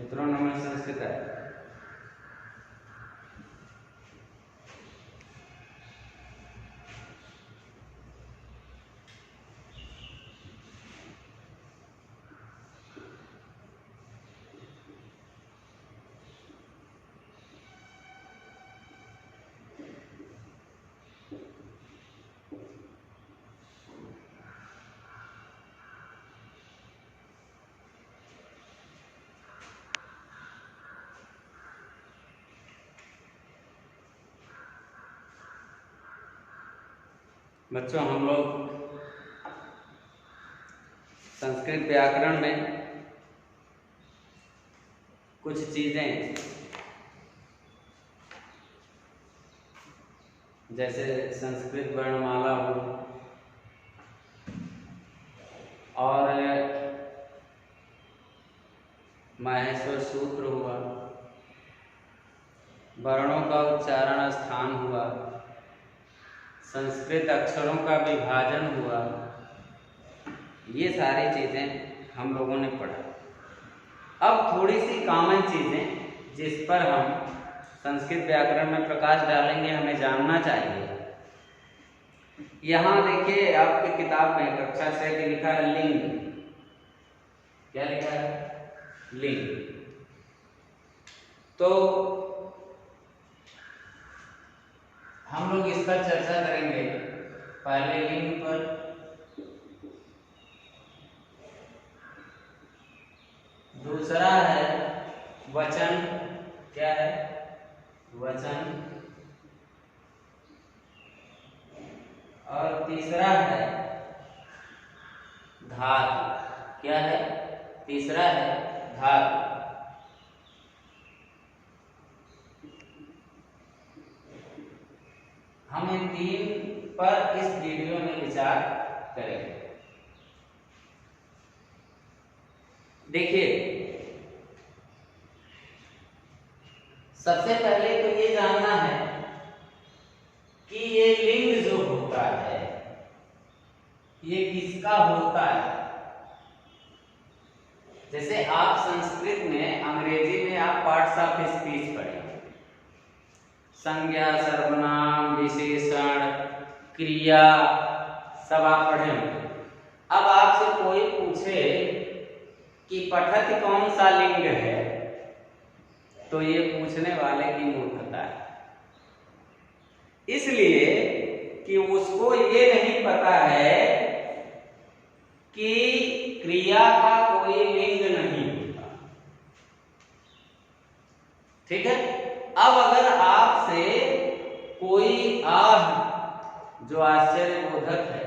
मित्रों नमः संस्कृताय। बच्चों, हम लोग संस्कृत व्याकरण में कुछ चीजें जैसे संस्कृत वर्णमाला हो और माहेश्वर सूत्र हुआ, वर्णों का उच्चारण स्थान हुआ, संस्कृत अक्षरों का विभाजन हुआ, ये सारी चीज़ें हम लोगों ने पढ़ा। अब थोड़ी सी कॉमन चीज़ें जिस पर हम संस्कृत व्याकरण में प्रकाश डालेंगे, हमें जानना चाहिए। यहाँ देखिए, आपकी किताब में कक्षा 6 की लिखा है लिंग। क्या लिखा है? लिंग। तो हम लोग इसका चर्चा करेंगे। पहले लिंग पर, दूसरा है वचन। क्या है? वचन। और तीसरा है धातु। क्या है? तीसरा है धातु। हम इन तीन पर इस वीडियो में विचार करेंगे। देखिए, सबसे पहले तो ये जानना है कि ये लिंग जो होता है ये किसका होता है। जैसे आप संस्कृत में, अंग्रेजी में आप पार्ट्स ऑफ स्पीच पढ़े, संज्ञा, सर्वनाम, विशेषण, क्रिया, सब आप पढ़े होंगे। अब आपसे कोई पूछे कि पठति कौन सा लिंग है, तो ये पूछने वाले की मूर्खता है, इसलिए कि उसको ये नहीं पता है कि क्रिया का कोई लिंग नहीं होता। ठीक है? अब अगर आपसे कोई जो आश्चर्यबोधक है,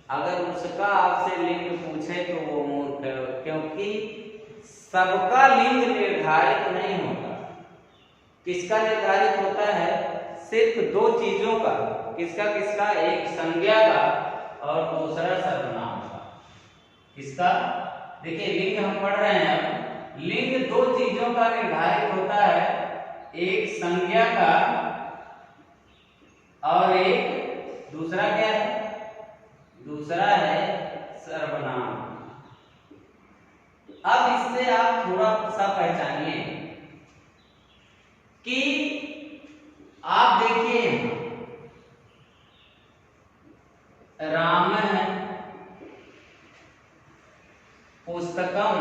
अगर उसका आपसे लिंग पूछे तो वो मूर्ख है, क्योंकि सबका लिंग निर्धारित नहीं होता। किसका निर्धारित होता है? सिर्फ दो चीजों का। किसका किसका? एक संज्ञा का और दूसरा सर्वनाम का। किसका? देखिए, लिंग हम पढ़ रहे हैं। अब लिंग दो चीजों का निर्धारित होता है, एक संज्ञा का और एक दूसरा क्या है? दूसरा है सर्वनाम। अब इससे आप थोड़ा सा पहचानिए कि आप देखिए, राम है, पुस्तकम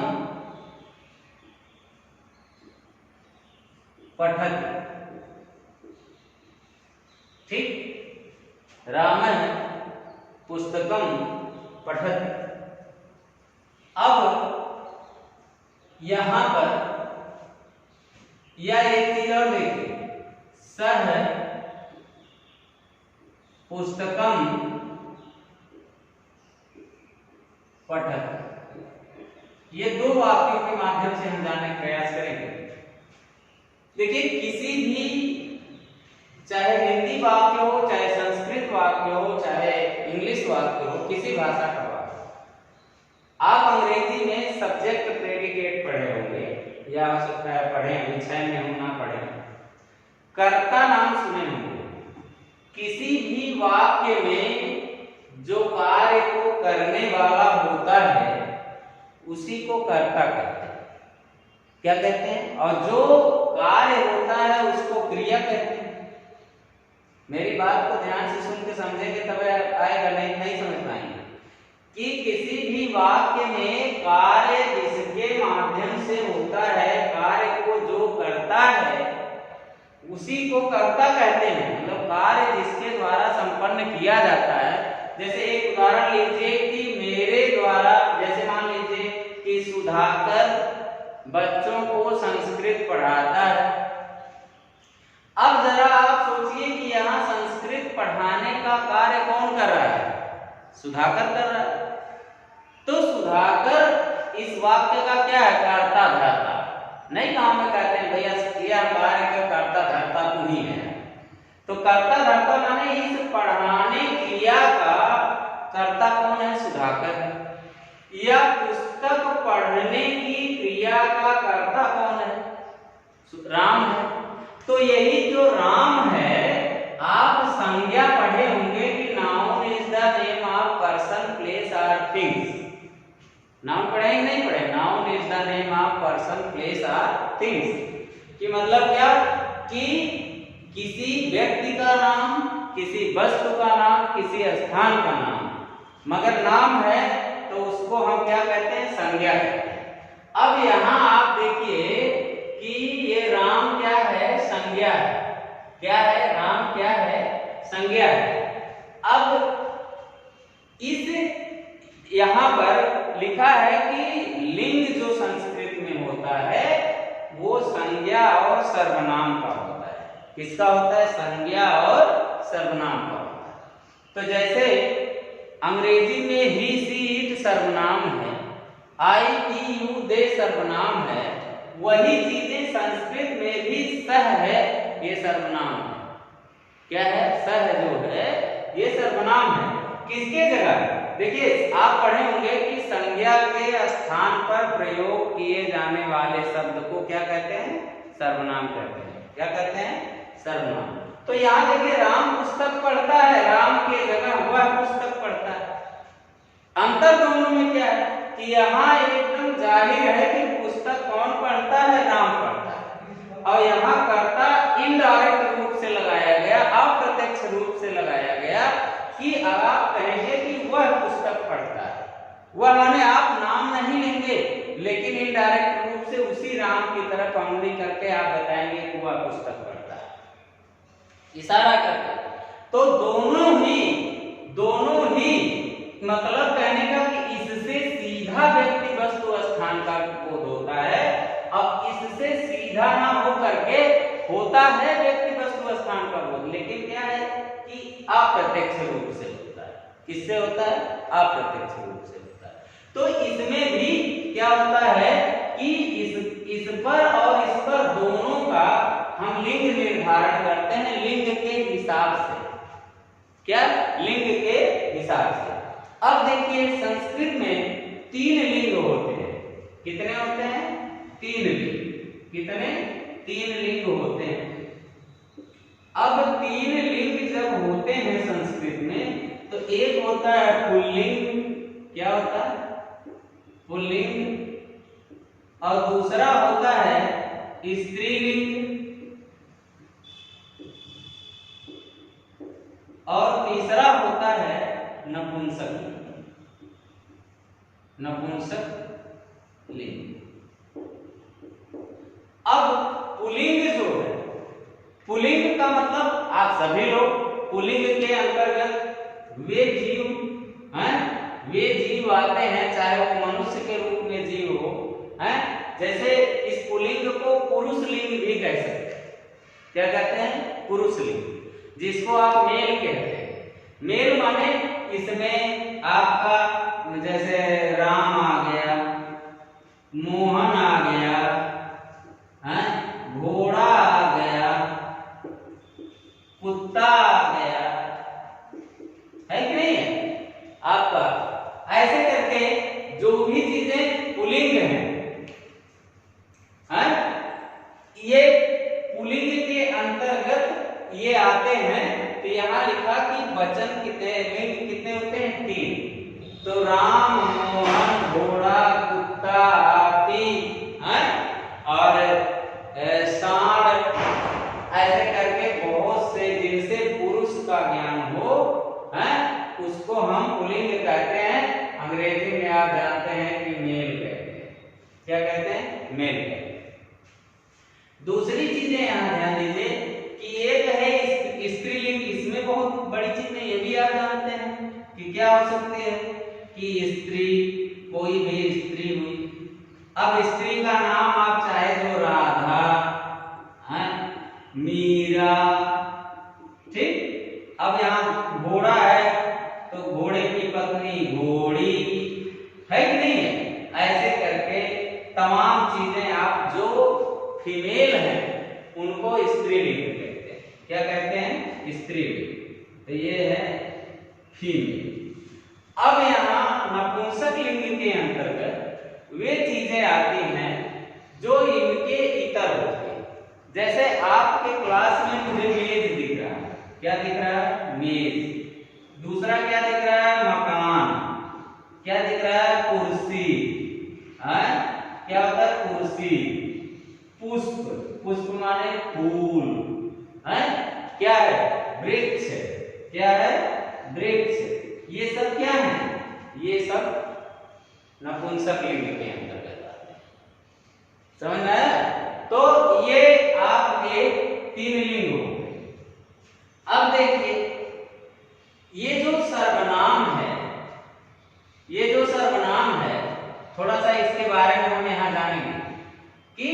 पठति। ठीक? राम है, पुस्तकम पठति। अब यहां पर या एक चीज और देखिए, सह पुस्तकम पठति। ये दो वाक्यों के माध्यम से हम जानने का प्रयास करेंगे। देखिए, किसी भी, चाहे हिंदी वाक्य हो, चाहे संस्कृत वाक्य हो, चाहे इंग्लिश वाक्य हो, किसी भाषा का वाक्य, आप अंग्रेजी में सब्जेक्ट प्रेडिकेट पढ़े होंगे, या हो सकता है पढ़े, विषय में हो ना पढ़े, कर्ता नाम सुने होंगे। किसी भी वाक्य में जो कार्य को करने वाला होता है उसी को कर्ता कहते हैं। क्या कहते हैं, और जो कार्य होता है उसको क्रिया कहते हैं। मेरी बात को ध्यान से सुन के समझेंगे तब आएगा, नहीं समझ पाएंगे कि किसी भी वाक्य में कार्य जिसके माध्यम से होता है, कार्य को जो करता है उसी को कर्ता कहते हैं। मतलब कार्य जिसके द्वारा संपन्न किया जाता है। जैसे एक उदाहरण लीजिए कि मेरे द्वारा, जैसे मान लीजिए कि सुधाकर बच्चों को संस्कृत पढ़ाता है। अब जरा आप सोचिए कि यहाँ संस्कृत पढ़ाने का कार्य कौन कर रहा है, सुधाकर कर रहा है। तो सुधाकर इस वाक्य का क्या है, कर्ता धर्ता। नहीं कहा में कहते हैं भैया यह कार्य का कर्ता धर्ता तू ही है। तो कर्ता धर्ता माने इस पढ़ाने क्रिया का कर्ता कौन है, सुधाकर है। या पुस्तक पढ़ने की क्रिया का कर्ता कौन है, राम है। तो यही जो राम है, आप संज्ञा पढ़े होंगे कि noun is the name of person place और थिंग्स। नाउन पढ़े ही नहीं पढ़े, noun is the name of person place और थिंग्स। कि मतलब क्या कि किसी व्यक्ति का नाम, किसी वस्तु का नाम, किसी स्थान का नाम, मगर नाम है तो उसको हम क्या कहते हैं, संज्ञा कहते हैं। अब यहाँ आप देखिए कि ये राम क्या है, संज्ञा है। क्या है, राम क्या है, संज्ञा है। अब इस यहाँ पर लिखा है कि लिंग जो संस्कृत में होता है वो संज्ञा और सर्वनाम का होता है। किसका होता है, संज्ञा और सर्वनाम का होता है। तो जैसे अंग्रेजी में ही सी इट सर्वनाम है, आई ई यू दे सर्वनाम है, वही चीजें संस्कृत में भी सह है, ये सर्वनाम है। क्या है, सह जो है ये सर्वनाम है। किसके जगह, देखिए आप पढ़े होंगे कि संज्ञा के स्थान पर प्रयोग किए जाने वाले शब्द को क्या कहते हैं, सर्वनाम कहते हैं। क्या कहते हैं, सर्वनाम। तो यहाँ देखिए राम पुस्तक पढ़ता है, राम के जगह वह पुस्तक पढ़ता है। अंतर दोनों में क्या है कि यहाँ एकदम जाहिर है कि पुस्तक कौन पढ़ता है, राम पढ़ता है। और यहाँ कर्ता इनडायरेक्ट रूप से लगाया गया, अप्रत्यक्ष रूप से लगाया गया कि आप कहेंगे कि वह पुस्तक पढ़ता है। वह माने आप नाम नहीं लेंगे, लेकिन इनडायरेक्ट रूप से उसी राम की तरफ उंगली करके आप बताएंगे कि वह पुस्तक पढ़ता है, इशारा करके। तो दोनों ही मतलब कहने का कि इससे सीधा व्यक्ति वस्तु स्थान का बोध होता है, और इससे सीधा ना हो करके होता है व्यक्ति वस्तु स्थान का बोध, लेकिन क्या है कि अप्रत्यक्ष रूप से होता है। किससे होता है, अप्रत्यक्ष रूप से होता है। तो इसमें भी क्या होता है कि इस पर और इस पर दोनों का हम लिंग निर्धारण करते हैं, लिंग के हिसाब से। क्या, लिंग के हिसाब से। अब देखिए संस्कृत में 3 लिंग होते हैं। कितने होते हैं, 3 लिंग। कितने, 3 लिंग होते हैं। अब 3 लिंग जब होते हैं संस्कृत में, तो एक होता है पुल्लिंग। क्या होता है, पुल्लिंग। और दूसरा होता है स्त्रीलिंग, और तीसरा होता है नपुंसक लिंग। अब पुल्लिंग जो है, पुल्लिंग का मतलब आप सभी लोग, पुल्लिंग के अंतर्गत वे जीव हैं, वे जीव आते हैं, चाहे वो मनुष्य के रूप में जीव हो, हैं। जैसे इस पुल्लिंग को पुरुष लिंग भी कह सकते हैं। क्या कहते हैं, पुरुष लिंग, जिसको आप मेल कहते हैं। मेल माने इसमें आपका जैसे राम आ गया, मोहन आ गया, घोड़ा आ गया, कुत्ता आ गया, है कि नहीं है आपका। ऐसे करके जो भी चीजें पुल्लिंग हैं, ये पुल्लिंग के अंतर्गत ये आते हैं। तो यहाँ लिखा कि वचन कितने, लिंग कितने होते हैं, 3। तो राम, मोहन, घोड़ा, कुत्ता, हाथी, और का ज्ञान हो, है, उसको हम पुल्लिंग कहते हैं। अंग्रेजी में आप जानते हैं कि मेल कहते हैं। क्या कहते हैं? मेल कहते हैं। दूसरी चीजें यहाँ ध्यान दीजिए कि एक है स्त्रीलिंग, इसमें बहुत बड़ी चीज नहीं, ये भी आप जानते हैं कि क्या हो सकती है कि स्त्री, कोई भी स्त्री हुई। अब स्त्री का नाम आप चाहे जो राधा, मीरा, ठीक। अब यहाँ घोड़ा है तो घोड़े की पत्नी घोड़ी, है कि नहीं है? ऐसे करके तमाम चीजें आप जो फीमेल है उनको स्त्रीलिंग कहते हैं। क्या कहते हैं? स्त्रीलिंग। तो ये है फीमेल। अब यहाँ नपुंसक लिंग के अंतर्गत वे चीजें आती हैं जो इनके इतर होते हैं। जैसे आपके क्लास में मुझे मेज दिख रहा है, क्या दिख रहा है? मेज। दूसरा क्या दिख रहा है? मकान। क्या दिख रहा है? कुर्सी। क्या होता है? कुर्सी। पुष्प, पुष्प माने फूल, है? क्या है? वृक्ष। क्या है? वृक्ष। ये सब क्या है? ये सब नपुंसक लिंग के अंतर्गत आते हैं। समझ में आया? तो ये आपके 3 लिंग हो गए। अब देखिए ये जो सर्वनाम है, ये जो सर्वनाम है, थोड़ा सा इसके बारे में हम यहां जानेंगे कि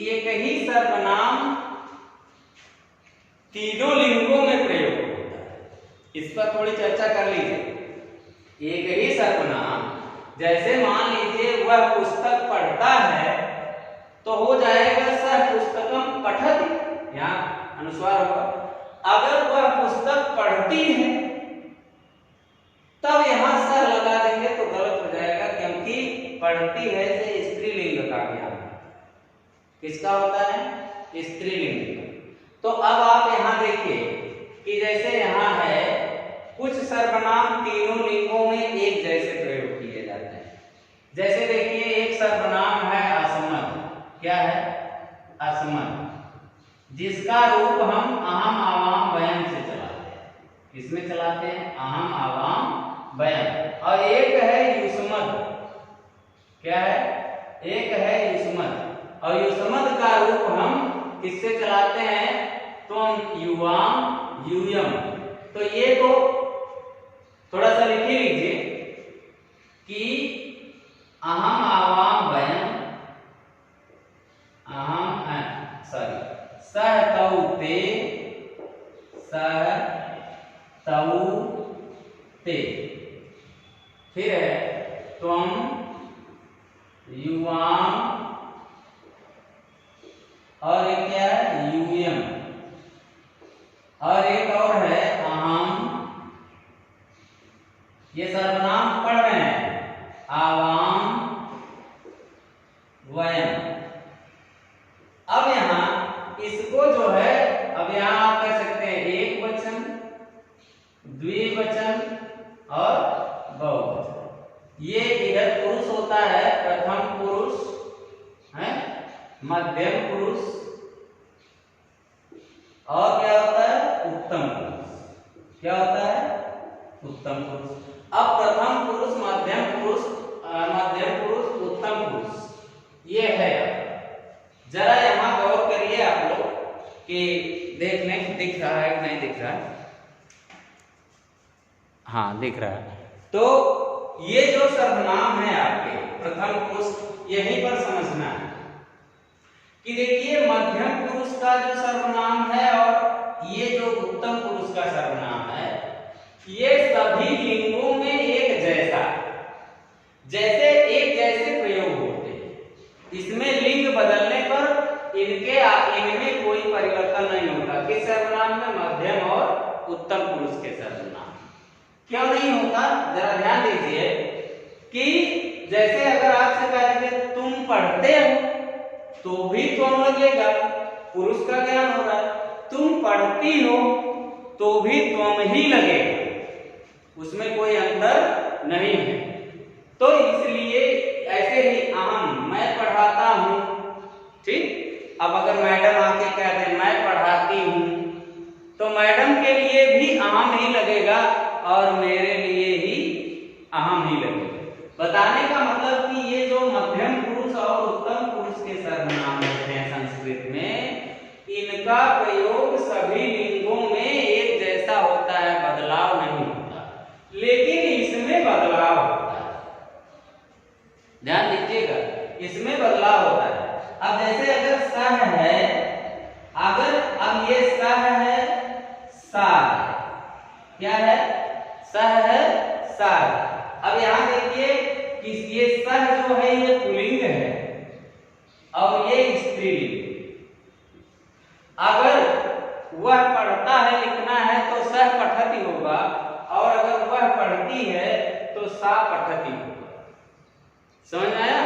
ये कई सर्वनाम तीनों लिंगों में प्रयोग होता है। इस पर थोड़ी चर्चा कर लीजिए। एक ही सर्वनाम, जैसे मान लीजिए वह पुस्तक पढ़ता है तो हो जाएगा सह पुस्तकम पठति, यहाँ अनुस्वार होगा। अगर वह पुस्तक पढ़ती है तब यहां सह लगा देंगे तो गलत हो जाएगा, क्योंकि पढ़ती है से स्त्रीलिंग का ज्ञान। किसका होता है? स्त्रीलिंग। तो अब आप यहां देखिए कि जैसे यहां है कुछ सर्वनाम तीनों लिंगों में एक जैसे प्रयोग किए जाते हैं। जैसे देखिए एक सर्वनाम है असमर्थ। क्या है? असमर्थ, जिसका रूप हम अहम आवाम वयम से चलाते हैं। किसमें चलाते हैं? अहम आवाम वयम। और एक है युष्मद्। क्या है? एक है युष्मद्, और युष्मद् का रूप हम किससे चलाते हैं? त्वम, युवाम, यूयम। तो ये तो थोड़ा सा लिख लीजिए कि अहम आवाम वयम, सह तौ ते, सह तौ ते। फिर है त्वम, युवाम, और एक क्या है? यूयम। और एक और है अहम। ये सर्वनाम पढ़ रहे हैं, आवाम, वयम। अब यहां इसको जो है, अब यहां आप कह सकते हैं एक वचन, द्विवचन और बहुवचन। ये इधर पुरुष होता है, प्रथम पुरुष है, मध्यम पुरुष, और क्या होता है? उत्तम पुरुष। क्या होता है? उत्तम पुरुष। अब प्रथम पुरुष, मध्यम पुरुष, उत्तम पुरुष, ये है। जरा यहां गौर करिए आप लोग कि देख लें दिख रहा है कि नहीं दिख रहा है। हाँ, दिख रहा है। तो ये जो सर्वनाम है आपके प्रथम पुरुष, यहीं पर समझना है कि देखिए मध्यम पुरुष का जो सर्वनाम है और ये जो उत्तम पुरुष का सर्वनाम है, ये सभी लिंगों में एक जैसा, जैसे एक जैसे प्रयोग होते हैं। इसमें लिंग बदलने पर इनमें कोई परिवर्तन नहीं होता। किस सर्वनाम में? मध्यम और उत्तम पुरुष के सर्वनाम। क्यों नहीं होता? जरा ध्यान दीजिए कि जैसे अगर आपसे कह देंगे तुम पढ़ते हो तो भी तुम लगेगा, पुरुष का ज्ञान हो रहा है। तुम पढ़ती हो तो भी तुम ही लगेगा, उसमें कोई अंतर नहीं है। तो इसलिए ऐसे ही अहम, मैं पढ़ाता हूं, ठीक। अब अगर मैडम आके कह दे मैं पढ़ाती हूं, तो मैडम के लिए भी अहम लगेगा और मेरे लिए ही अहम ही लगेगा। बताने का मतलब कि ये जो मध्यम पुरुष और उत्तम पुरुष के सर्वनाम होते हैं संस्कृत में, इनका प्रयोग सभी लिंगों में एक जैसा होता है, बदलाव नहीं होता, लेकिन इसमें बदलाव होता है। ध्यान दीजिएगा, इसमें बदलाव होता है। अब जैसे अगर सह है, अगर अब ये सह है, सा है, क्या है? सह है, सा है। अब यहां देखिए कि ये सह जो है ये पुल्लिंग है और ये स्त्रीलिंग। अगर वह पढ़ता है, लिखना है तो सह पठति होगा, और अगर वह पढ़ती है तो सा पठति होगा। समझ में आया?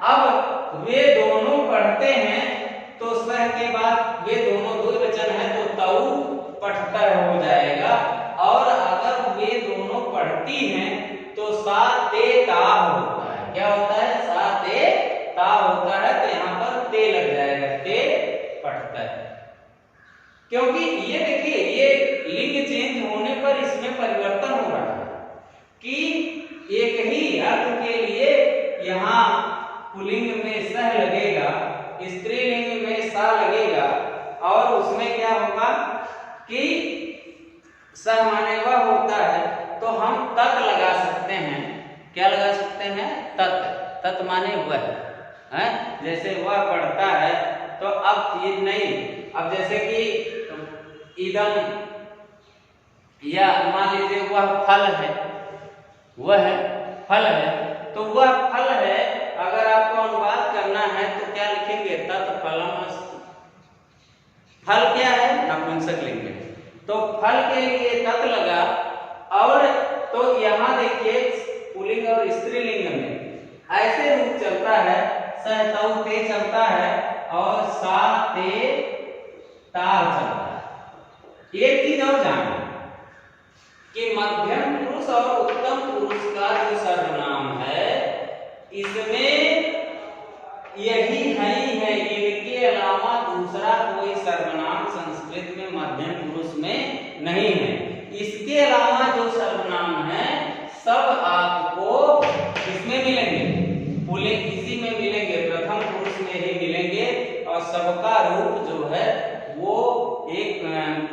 अब वे दोनों पढ़ते हैं तो सह के बाद वे दोनों द्विवचन है तो तऊ पठतर हो जाएगा, और अगर वे दोनों पढ़ती हैं तो सा ते ता होता है। क्या होता है? सा ते ता होता है, तो यहां पर ते लग जाएगा, ते पढ़ता है। क्योंकि ये देखिए, ये लिंग चेंज होने पर इसमें परिवर्तन हो रहा है कि एक ही अर्थ के लिए यहाँ पुल्लिंग में सह लगेगा, स्त्रीलिंग में सा लगेगा, और उसमें क्या होगा कि सह माने वह होता है तो हम तत् लगा सकते हैं। क्या लगा सकते हैं? तत्। तत् माने वह है। जैसे वह पढ़ता है तो अब ये नहीं, अब जैसे कि इदम, या मान लीजिए वह फल है, वह फल है, तो वह फल है, अगर आपको अनुवाद करना है तो क्या लिखेंगे? तत्फलम अस्ति। फल क्या है? नपुंसक लिंग है, तो फल के लिए तत् लगा। और तो यहां देखिए पुल्लिंग और स्त्रीलिंग में ऐसे रूप चलता है, सह तऊ ते चलता है और सा ते ता चलता है। एक चीज और जाने कि मध्यम पुरुष और उत्तम पुरुष का जो सर्वनाम है, इसमें यही है ही है, इनके अलावा दूसरा कोई सर्वनाम संस्कृत में मध्यम पुरुष में नहीं है। इसके अलावा जो सर्वनाम है सब आपको किसमें मिलेंगे? पुल्लिंग, इसी में मिलेंगे, प्रथम पुरुष में ही मिलेंगे, और सबका रूप जो है वो एक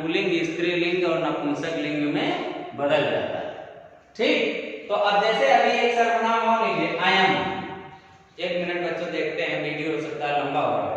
पुल्लिंग, स्त्रीलिंग और नपुंसक लिंग में बदल जाता है। ठीक, तो अब जैसे अभी एक सर्वनाम और लीजिए, अयम। एक मिनट बच्चों देखते हैं, वीडियो हो सकता है लंबा हो रहा है।